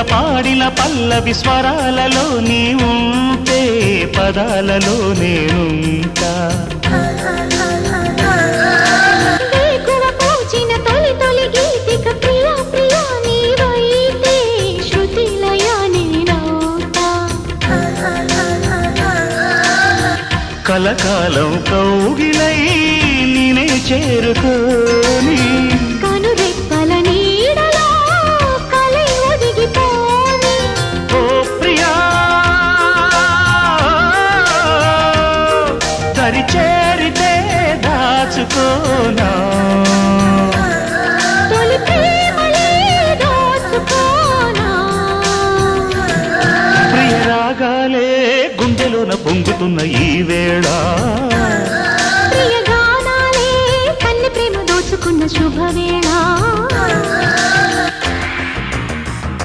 పాడిన పల్లవి స్వరాలలో నీ ఉంటే పదాలలో నేనుంటా కలకాలం కౌగిలై నేనే చేరుకోని కనురెప్పల నీడలో కలై ఒదిగిపోని ఓ ప్రియా దరి చేరితే దాచుకోనా తొలి ప్రేమలే దోచుకోనా ప్రియ రాగాలే గుండెలోన పొంగుతున్న ఈ వేళ ప్రియ గానాలే కన్నె ప్రేమ దోచుకున్న శుభవేళ